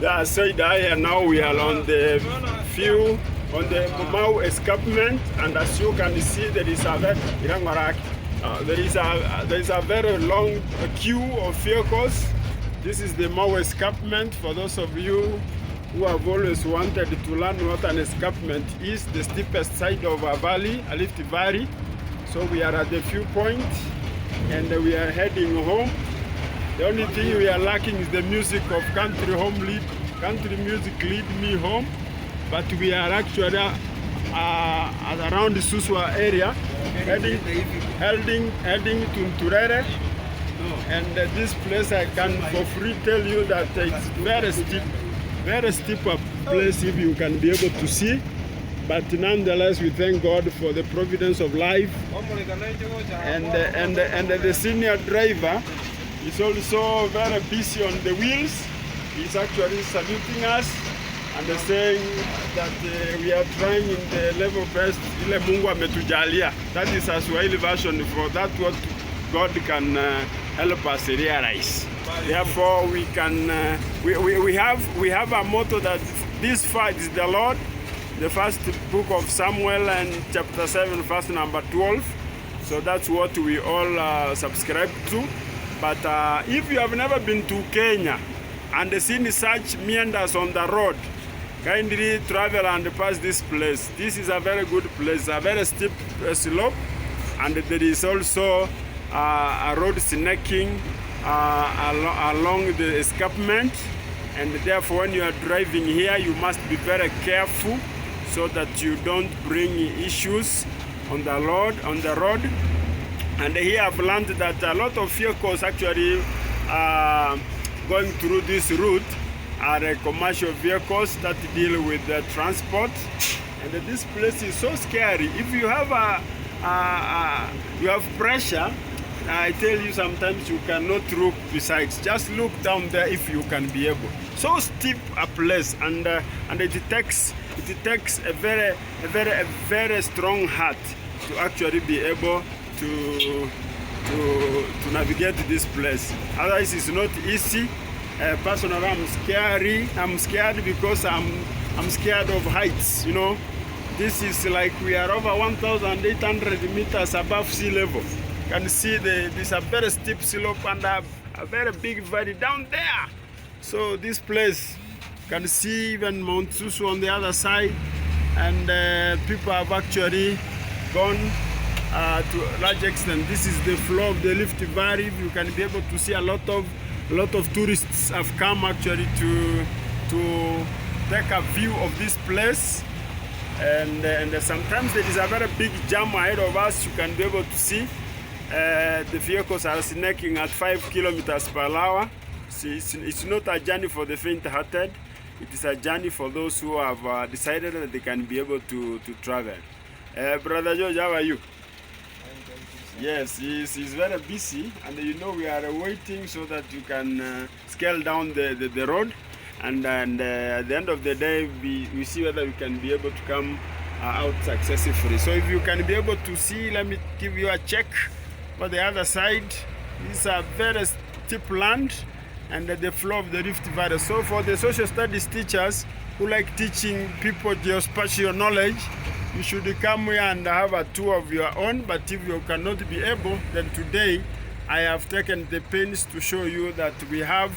Yeah, so now we are on the Mau Escarpment, and as you can see, there is a very long queue of vehicles. This is the Mau Escarpment. For those of you who have always wanted to learn what an escarpment is, the steepest side of a valley, a lift valley. So we are at the viewpoint, and we are heading home. The only thing we are lacking is the music of country music lead me home. But we are actually around the Suswa area, heading to Nturere. And this place, I can for free tell you that it's very steep place if you can be able to see. But nonetheless, we thank God for the providence of life. And the senior driver is also very busy on the wheels. He's actually saluting us and saying that we are trying in the level best. Ile Mungu ametujalia. That is a Swahili version for that what God can help us realize. Therefore, we can we have a motto that this fight is the Lord. The first book of Samuel and chapter 7, verse number 12. So that's what we all subscribe to. But if you have never been to Kenya and seen such meanders on the road, kindly travel and pass this place. This is a very good place, a very steep slope, and there is also a road snaking along the escarpment. And therefore, when you are driving here, you must be very careful so that you don't bring issues on the road. And here I've learned that a lot of vehicles actually going through this route are commercial vehicles that deal with the transport. And this place is so scary. If you have you have pressure, I tell you sometimes you cannot look besides. Just look down there if you can be able. So steep a place, and it takes a very strong heart to actually be able to navigate this place. Otherwise, it's not easy. Personally, I'm scared because I'm scared of heights. You know, this is like we are over 1,800 meters above sea level. You can see this a very steep slope and a very big valley down there. So this place, you can see even Mount Susu on the other side, and people have actually gone to a large extent. This is the floor of the Rift Valley. You can be able to see a lot of tourists have come actually to take a view of this place. And sometimes there is a very big jam ahead of us. You can be able to see the vehicles are snaking at 5 kilometers per hour. See, it's not a journey for the faint-hearted. It is a journey for those who have decided that they can be able to travel. Brother George, how are you? Yes, he's very busy, and you know we are waiting so that you can scale down the road, and at the end of the day we see whether we can be able to come out successfully. So if you can be able to see, let me give you a check for the other side. This is a very steep land and the floor of the Rift Valley. So for the social studies teachers who like teaching people geospatial knowledge, you should come here and have a tour of your own. But if you cannot be able, then today I have taken the pains to show you that we have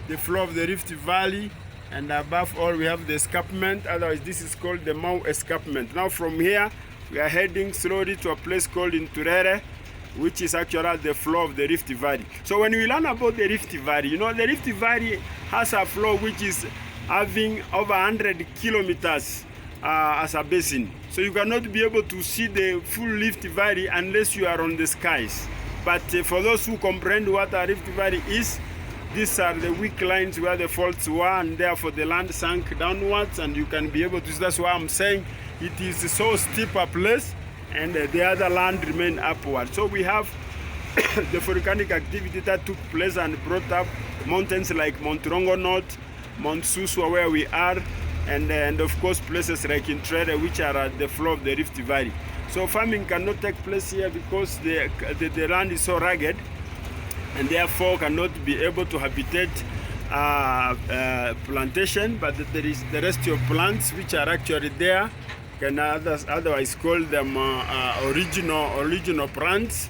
the floor of the Rift Valley, and above all we have the escarpment. Otherwise, this is called the Mau Escarpment. Now from here we are heading slowly to a place called Nturere, which is actually at the floor of the Rift Valley. So when we learn about the Rift Valley, you know, the Rift Valley has a floor which is having over 100 kilometers as a basin. So you cannot be able to see the full Rift Valley unless you are on the skies. But for those who comprehend what a Rift Valley is, these are the weak lines where the faults were, and therefore the land sank downwards, and you can be able to see. That's why I'm saying it is so steep a place, and the other land remain upward. So we have the volcanic activity that took place and brought up mountains like Mount Rongonot, Mount Suswa where we are, and of course places like Nturere, which are at the floor of the Rift Valley. So farming cannot take place here because the land is so rugged, and therefore cannot be able to habitate plantation, but there is the rest of plants which are actually there. Can otherwise call them original plants,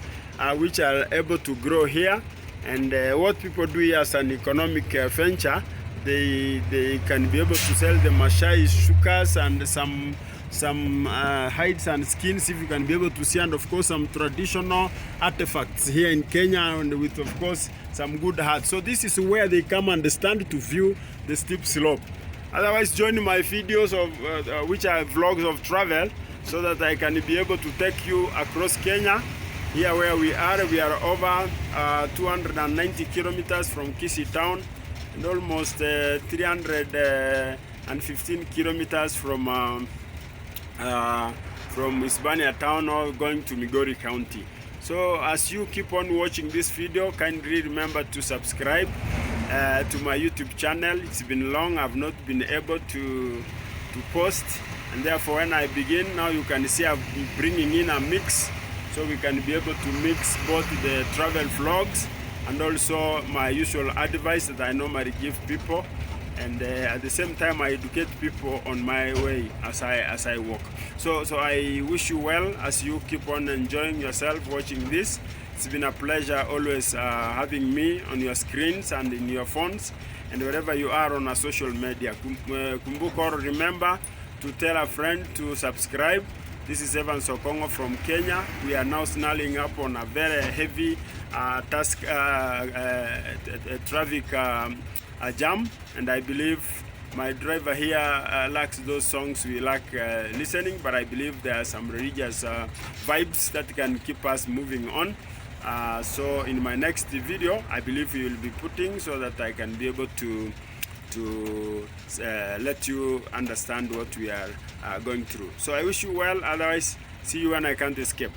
which are able to grow here. And what people do here as an economic venture, they can be able to sell the mashai shukas and some hides and skins, if you can be able to see, and of course some traditional artifacts here in Kenya, and with of course some good hats. So this is where they come and stand to view the steep slope. Otherwise, join my videos of which are vlogs of travel, so that I can be able to take you across Kenya. Here where we are over 290 kilometers from Kisii town, and almost 315 kilometers from Hispania town, or going to Migori County. So as you keep on watching this video, kindly remember to subscribe to my YouTube channel. It's been long, I've not been able to post, and therefore when I begin now, you can see I'm bringing in a mix, so we can be able to mix both the travel vlogs and also my usual advice that I normally give people, and at the same time I educate people on my way as I walk. So I wish you well as you keep on enjoying yourself watching this. It's been a pleasure always having me on your screens and in your phones, and wherever you are on a social media. Kumbuka, remember to tell a friend to subscribe. This is Evan Sokongo from Kenya. We are now snarling up on a very heavy traffic jam, and I believe my driver here lacks those songs we like listening, but I believe there are some religious vibes that can keep us moving on. So in my next video, I believe we will be putting, so that I can be able to let you understand what we are going through. So I wish you well. Otherwise, see you when I can't escape.